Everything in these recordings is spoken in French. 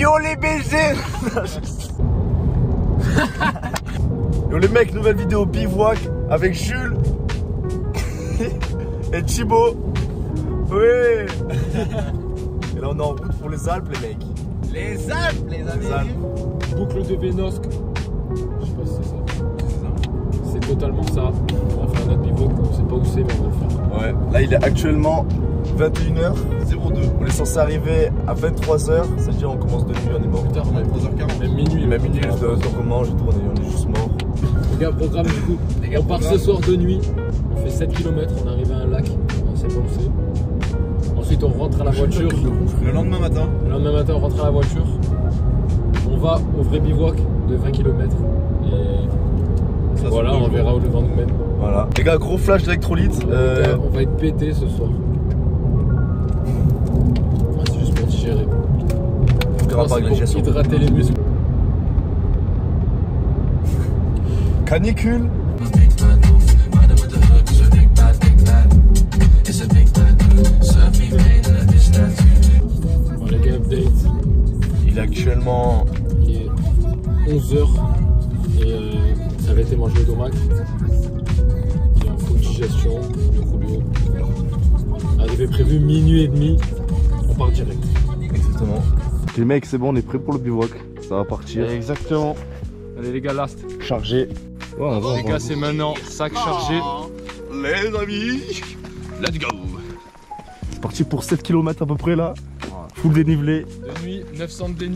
Yo les baisers. Yo les mecs, nouvelle vidéo bivouac avec Jules et Thibaut. Oui. Et là on est en route pour les Alpes les mecs. Les Alpes les amis. Les Alpes. Boucle de Vénosque. Je sais pas si c'est ça. C'est totalement ça. On va faire notre bivouac, on sait pas où c'est mais on va le faire. Ouais, là il est actuellement 21h02. On est censé arriver à 23h, c'est-à-dire on commence de nuit, on est mort. Putain, on est 3h40. Même minuit. Même minuit, donc on mange et tout, on est juste mort. Les gars, programme du coup. On part ce soir de nuit. On fait 7 km, on arrive à un lac. On sait pas où c'est. Ensuite, on rentre à la voiture. Le lendemain matin. Le lendemain matin, on rentre à la voiture. On va au vrai bivouac de 20 km. Et Ça, voilà, on verra où le vent nous mène. Voilà. Les gars, gros flash d'électrolytes. Les gars, on va être pété ce soir. Ah, c'est juste pour digérer. C'est C'est pour hydrater les muscles. Canicule. Bon, les gars, update. Il est actuellement. Il est 11h et ça avait été mangé au domac. Il est en full digestion, le Julio. Arrivé prévu minuit et demi, on part direct. Exactement. Les mecs, c'est bon, on est prêt pour le bivouac. Ça va partir. Exactement. Allez les gars, last. Chargé. Ouais, on va. Les gars, c'est maintenant, sac chargé. Les amis. Let's go. C'est parti pour 7 km à peu près là. Full dénivelé. De nuit, 900 de D+,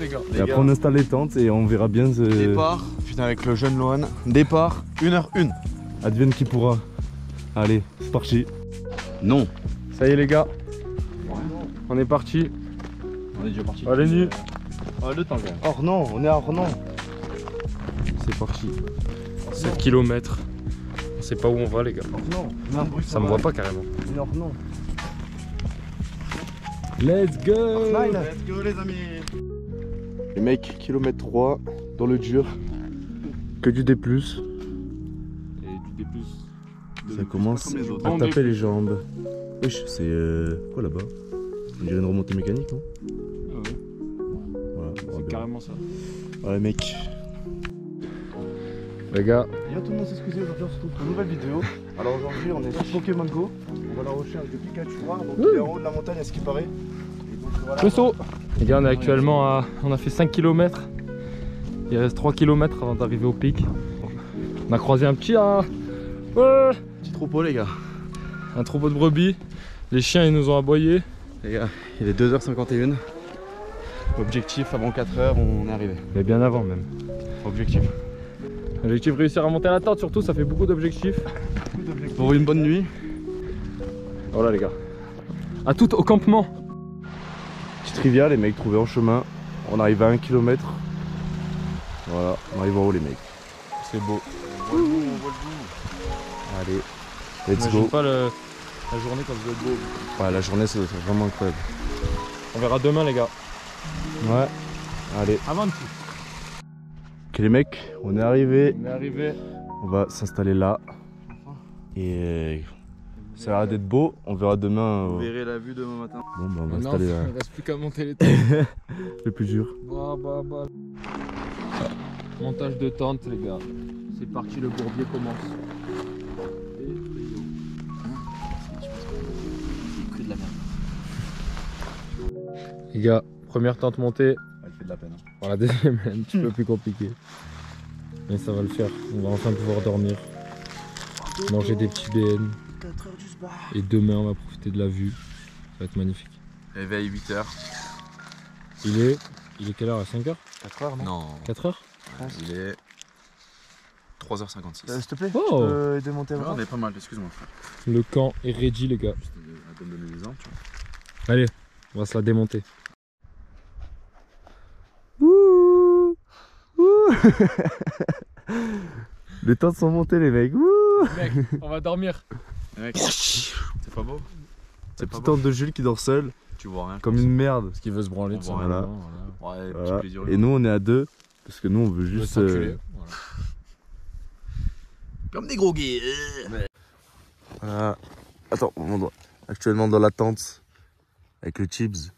les gars. Et après on installe les tentes et on verra bien ce. Départ. Putain, avec le jeune Lohan. Départ, 1h01. Advienne qui pourra. Allez, c'est parti. Non. Ça y est les gars, on est parti. On est déjà parti. Allez nuit. Le temps quand même. Ornon, on est à Ornon. C'est parti. 7 km. On sait pas où on va les gars. Ornon. Ça me voit pas carrément. Ornon. Let's go. Let's go les amis. Les mecs, kilomètre 3 dans le dur. Que du D+. Et du D+. Ça commence comme les autres. à On taper D+. les jambes. Wesh, c'est quoi là-bas? On dirait une remontée mécanique, non? Ouais, Voilà, on va c'est bien. carrément ça. Voilà mec. Les gars, Yo tout le monde s'excuser, aujourd'hui on se retrouve pour une nouvelle vidéo. Alors aujourd'hui on est sur Pokémon Go. On va à la recherche de Pikachu noir, donc il est en haut de la montagne à ce qui paraît. Et donc, voilà. le saut. Les gars, on est actuellement à... On a fait 5 km. Il reste 3 km avant d'arriver au pic. On a croisé un petit... Ouais, Petit troupeau les gars. un troupeau de brebis. Les chiens ils nous ont aboyé. Les gars, il est 2h51. Objectif avant 4h, on est arrivé. Mais bien avant même. Objectif. Objectif réussir à monter à la tente, surtout ça fait beaucoup d'objectifs. Pour une bonne nuit. Voilà les gars. À tout au campement. Petite trivia, les mecs trouvés en chemin. On arrive à 1 km. Voilà, on arrive en haut les mecs. C'est beau. Allez, let's J'imagine go. pas la journée quand vous êtes beau. Ouais, la journée ça doit être vraiment incroyable. On verra demain les gars. Ouais, allez. Avant de Ok les mecs, on est arrivé. On est arrivé. On va s'installer là. Et ça a l'air d'être beau. On verra demain. Vous verrez la vue demain matin. Bon, bah, on va Maintenant, installer là. il reste plus qu'à monter les tentes. Le plus dur. Montage de tente les gars. C'est parti, le bourbier commence. C'est que de la merde. Les gars, première tente montée. Elle fait de la peine. Pour la deuxième, un petit peu plus compliqué. Mais ça va le faire. On va enfin pouvoir dormir. Manger des petits BN. Et demain, on va profiter de la vue. Ça va être magnifique. Réveil 8h. Il est quelle heure? À 5h? 4h non? 4h? Il est 3h56. S'il te plaît, Oh. je peux aider monter Ouais, avant. on est pas mal, excuse-moi frère. Le camp est ready les gars. Je te donner des exemples, tu vois. Allez, on va se la démonter. Ouh. Ouh. Les tentes sont montées les mecs. Ouh. Mec, on va dormir. Mec, c'est pas beau? La petite tente de Jules qui dort seul, Tu vois rien. comme une merde. Parce qu'il veut se branler On de voit ça. rien. Ouais, petit Voilà. plaisir. Et nous on est à deux, parce que nous on veut Il veut juste... s'enculer. Voilà. Comme des gros gays. Voilà. Attends, on est actuellement dans la tente avec le Chips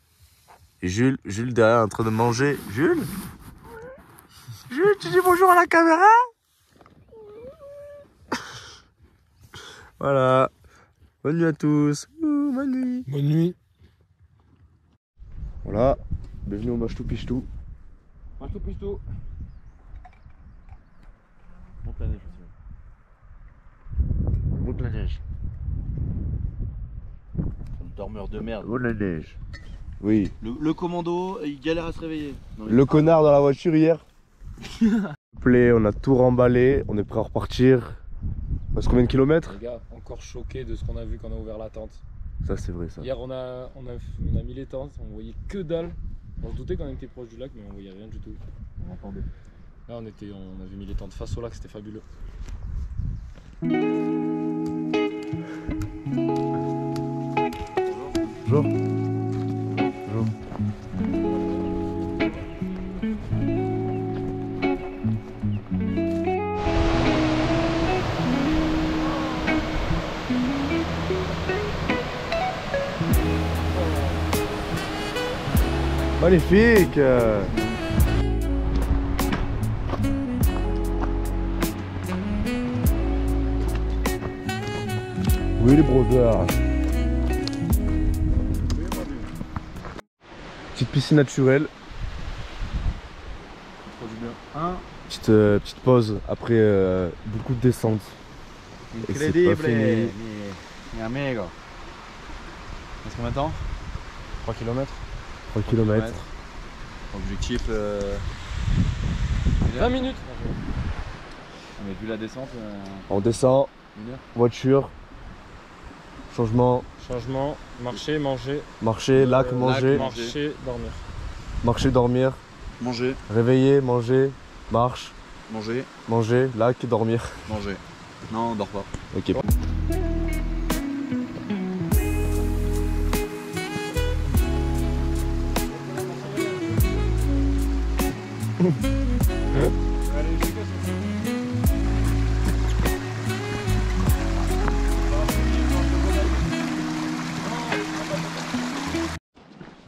Et Jules derrière en train de manger. Jules, tu dis bonjour à la caméra? Voilà. Bonne nuit à tous. Bonne nuit. Bonne nuit. Voilà. Bienvenue au Machtou Pichtou. Machtou Pichtou. Monte la neige aussi. Monte la neige. Dormeur de merde. Monte la neige. Oui. Le commando, il galère à se réveiller. Non, Le connard dans la voiture hier. On a tout remballé. On est prêt à repartir. Il reste combien de kilomètres? Les gars, encore choqués de ce qu'on a vu quand on a ouvert la tente. Ça c'est vrai ça. Hier on a mis les tentes, on voyait que dalle. On se doutait qu'on était proche du lac mais on voyait rien du tout. On entendait. Là on avait mis les tentes face au lac, c'était fabuleux. Bonjour. Bonjour. Magnifique. Oui les brothers. Petite piscine naturelle. Petite pause après beaucoup de descentes. Et c'est pas fini. Mi amigo. Est-ce combien de temps? 3 km. 3 km. Objectif. 20 minutes. Mais vu la descente. On descend, 1 heure. voiture, changement, Marcher, manger. marcher, lac, manger, Marcher, dormir. marcher, dormir, Manger, réveiller, manger, marche, manger, manger, lac, dormir. manger. Non, on dort pas. Ok.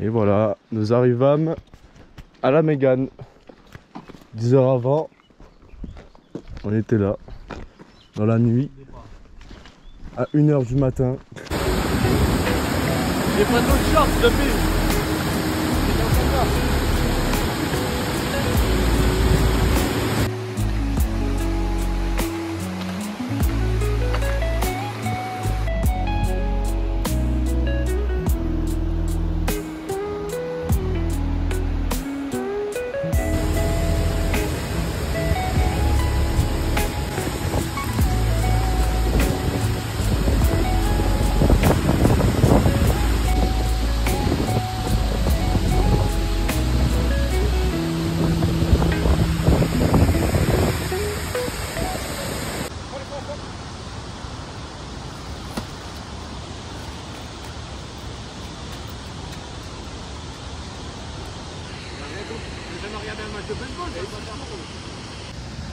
Et voilà, nous arrivâmes à la Mégane. 10 heures avant, on était là, dans la nuit, à 1 h du matin. J'ai pas d'autre short depuis.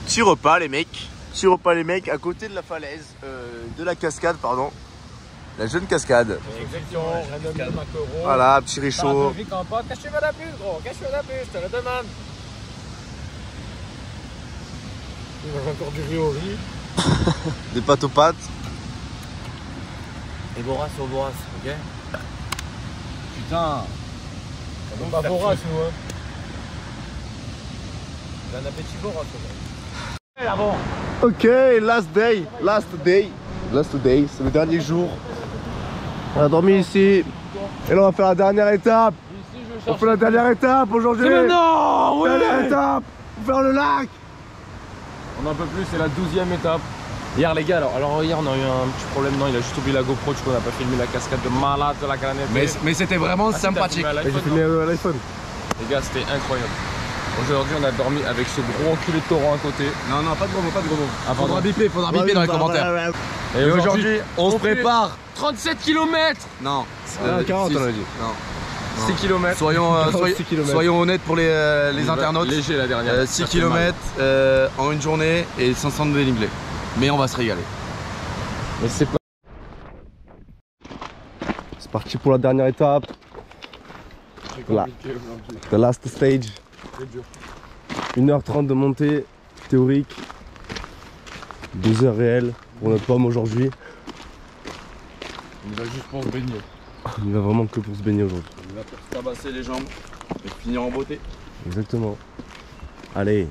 Petit repas les mecs, à côté de la falaise, de la cascade pardon. La jeune cascade. Exactement, un maquereau. Voilà, petit réchaud. Qu'est-ce que tu veux la plus gros? Qu'est-ce que tu veux la plus? Je te le demande. Il mange encore du riz au riz. Des pâtes aux pâtes. Et vorace au vorace, ok? Putain. On est pas vorace nous hein. J'ai un appétit vorace. Ok, last day, c'est le dernier jour. On a dormi ici. Et là on va faire la dernière étape. Ici, je On cherche. fait la dernière étape aujourd'hui. C'est maintenant, ouais. Dernière étape pour faire le lac. On en peut plus, c'est la 12e étape. Hier les gars, alors hier on a eu un petit problème, non il a juste oublié la GoPro, du coup on n'a pas filmé la cascade de malade de la canette. Mais c'était vraiment sympathique. Et j'ai filmé l'iPhone. Les gars c'était incroyable. Aujourd'hui on a dormi avec ce gros enculé de taureau à côté. Non, pas de gros mots, pas de gros mots. Ah, Faudra biper dans les commentaires. Et Et aujourd'hui, on se prépare. 37 km. Non. 40 on a dit. Non. 6 km. Soyons honnêtes pour les internautes. Léger la dernière. 6 km en une journée et 500 de dénivelé. Mais on va se régaler. Mais c'est pas... C'est parti pour la dernière étape. Là. The last stage. C'est dur. 1h30 de montée théorique. 2 heures réelles pour notre pomme aujourd'hui. On y va juste pour se baigner. On y va vraiment que pour se baigner aujourd'hui. On va faire tabasser les jambes et finir en beauté. Exactement. Allez.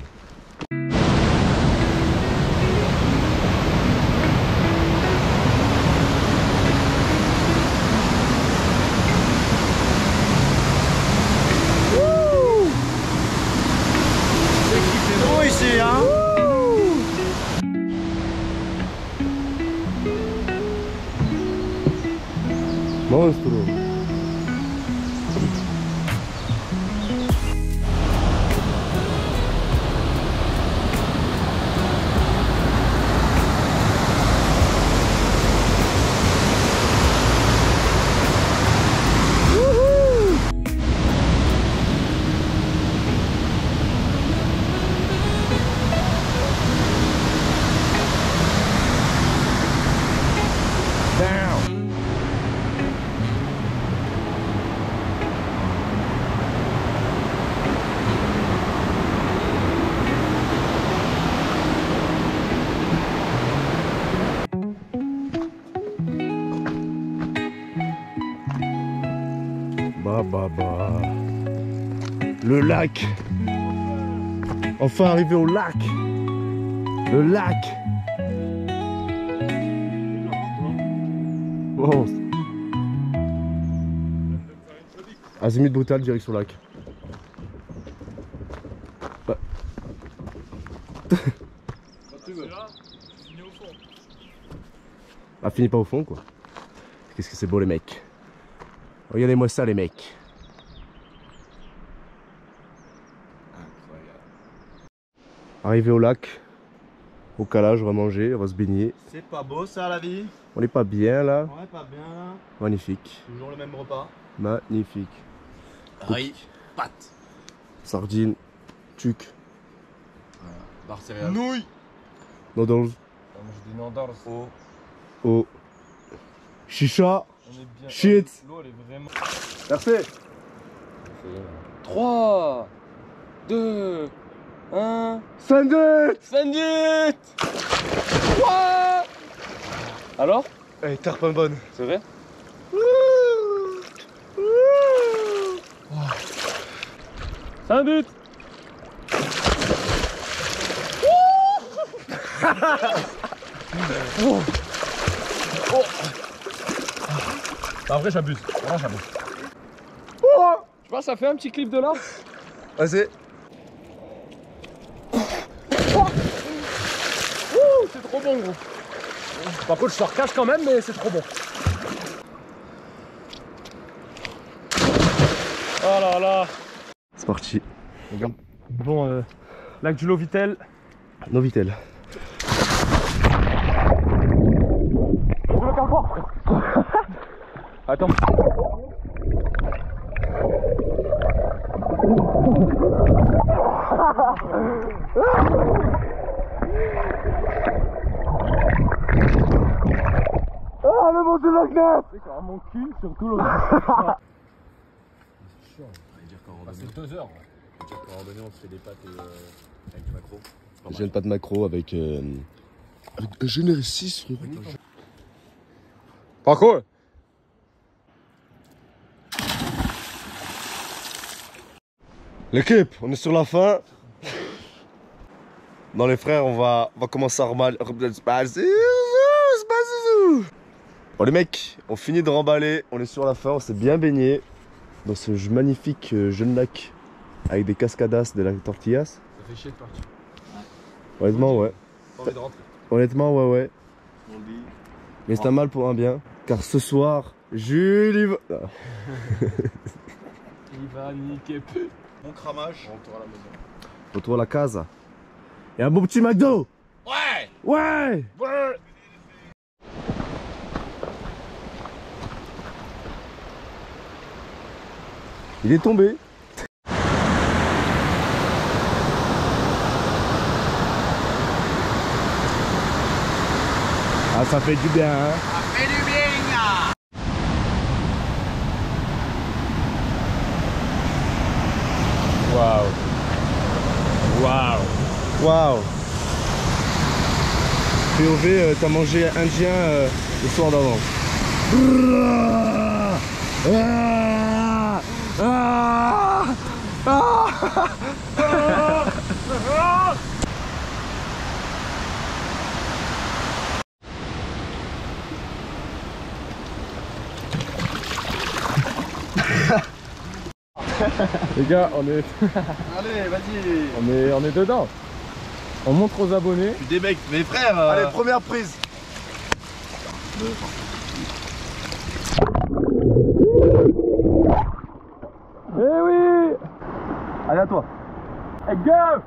Oh ici hein. Monstro. Bah. Le lac. Enfin arrivé au lac. Le lac. Oh. Azimut brutal, direction lac. Bah. Bah finis pas au fond quoi. Qu'est-ce que c'est beau les mecs. Regardez-moi ça les mecs. Arrivé au lac, au calage, on va manger, on va se baigner. C'est pas beau ça la vie. On n'est pas bien là. On est pas bien là. Magnifique. Toujours le même repas. Magnifique. Riz, pâtes. Sardines, tuc, Barre céréales. Nouilles. noodles, On mange des nandars. eau, chicha. On est bien. Shit. L'eau elle est vraiment. Merci. 3, 2, 1. Sandwich. Sandwich. What? Alors? Eh, tarpin bonne. C'est vrai? Sandwich. Après j'abuse. Vraiment j'abuse. Tu vois ça fait un petit clip de là. Vas-y. C'est trop bon gros. Par contre je sors cache quand même mais c'est trop bon. Oh là là. C'est parti. Bon lac du Lovitel. Novitel. Attends. Ah le bon du lac Ness. C'est mon cul sur tout l'eau. C'est 2 heures. En randonnée on se fait des pâtes avec du maquereau. J'ai une pâte macro avec un généreux 6 frérot. Pas cool. L'équipe, on est sur la fin. Dans les frères, on va commencer à remballer. Bon les mecs, on finit de remballer, on est sur la fin, on s'est bien baigné dans ce magnifique jeune lac avec des cascadas, des lacs tortillas. Ça fait chier de partir. Honnêtement ouais. Pas envie de rentrer. Honnêtement ouais. On le dit. Mais c'est un mal pour un bien. Car ce soir, Jules il va... Ah. Il va niquer peu. Bon cramage. On retourne à la maison. Retour à la case. Et un beau petit McDo. Ouais. Ouais. Ouais. Il est tombé. Ah ça fait du bien hein. Ça fait du bien. Waouh. Waouh. Waouh. POV, t'as mangé indien le soir d'avant. Les gars, on est. Allez, vas-y. On est dedans. On montre aux abonnés. Tu débectes, mes frères. Allez, première prise. Eh oui. Allez, à toi. Hey, go.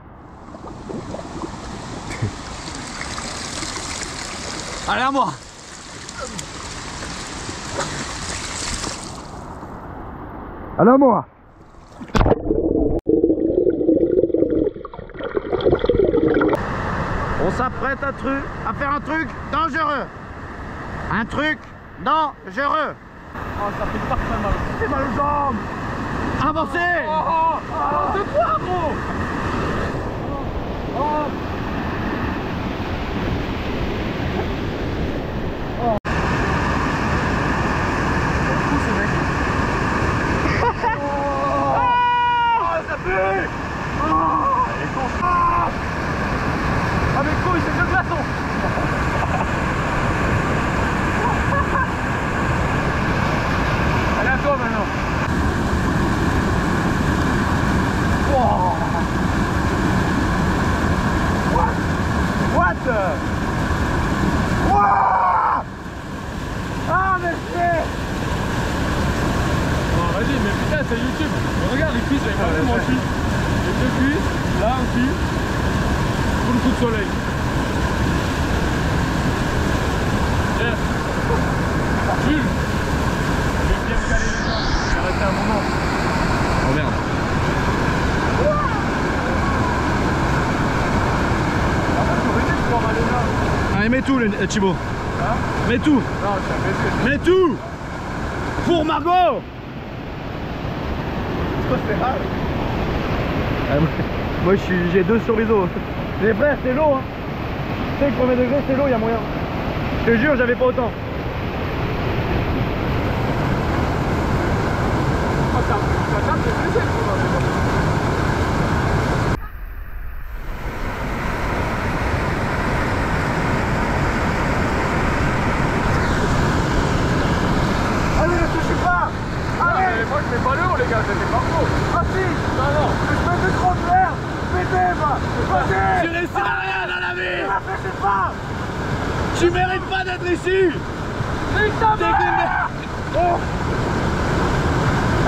Allez, à moi. Allez, à moi. On s'apprête à faire un truc dangereux. Un truc dangereux. Oh, ça fait pas très mal. C'est mal aux jambes. Avancez. De quoi, gros? Ah mais couille, c'est le glaçon. Allez à toi maintenant. What? Ah mais c'est... Oh, vas-y, mais putain, c'est YouTube. Mais regarde les cuisses, j'avais pas vu moi aussi. Les deux cuisses, là aussi. Pour le coup de soleil. Tiens. Jules. Je vais bien me caler les mains. J'ai arrêté un moment. Oh merde. Allez, mets tout, Thibaut. Hein? Mets tout. Non, je Mets tout. Pour Margot. Moi j'ai 2 sur les os. Les frères, c'est l'eau hein. Tu sais que premier degré c'est l'eau, y'a moyen. Je te jure, j'avais pas autant. Allez, ne touchez pas. Allez. Moi, je fais pas l'eau, les gars, c'était pas faux. Ah si. Non. Je fais plus trop de merde. Pétez, va. Vas-y. Tu réussiras rien dans la vie. Ne m'affichez pas. Tu mérites pas d'être ici. Putain, merde. Oh.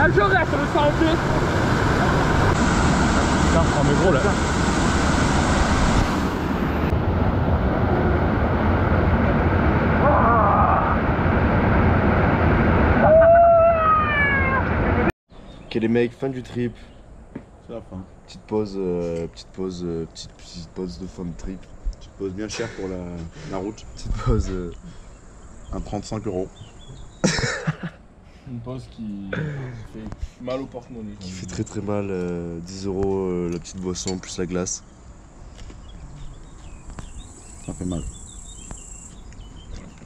Je reste, le sang au pied. Putain, oh mais gros là. Ok les mecs, fin du trip. C'est la fin. Petite pause de fin de trip. Petite pause bien chère pour la route. Petite pause. Un 35 €. Une pause qui fait mal au porte-monnaie. Qui fait très très mal. 10 € la petite boisson plus la glace. Ça fait mal.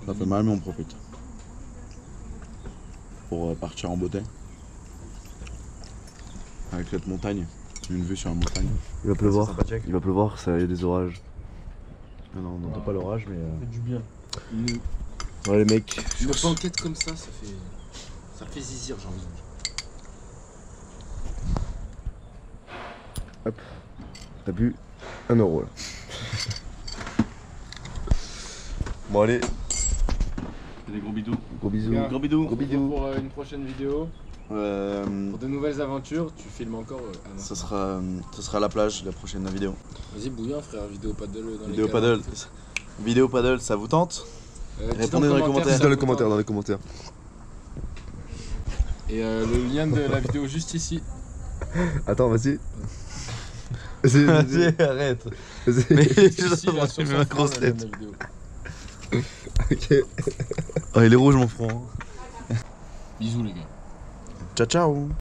Ça fait mal, mais on profite. Pour partir en beauté. Avec cette montagne. Une vue sur la montagne. Il va pleuvoir. C'est sympathique. Il va pleuvoir, ça y a des orages. Ah non, on n'entend pas l'orage mais. Ça fait du bien. Ouais les mecs. Une banquette comme ça fait zizir, j'ai envie de dire. Hop. T'as bu 1 € là. Bon allez, Des gros bidous. gros bisous. Bien. Gros bidous. Gros bisous. Pour une prochaine vidéo, pour de nouvelles aventures, tu filmes encore ah non. Ça sera à la plage, la prochaine vidéo. Vas-y, bouillon, frère, vidéo paddle dans Vidéo les paddle. Vidéo paddle, ça vous tente? dites Répondez dans les commentaires. si ça vous tente. Dans les commentaires. Et le lien de la vidéo juste ici. Attends, vas-y. Vas-y, arrête. vas-y. Mais Ici, je là, me sur fais son ma front, grosse le lien de tête. la vidéo. Ok. Oh, il est rouge mon front. Bisous les gars. Ciao ciao.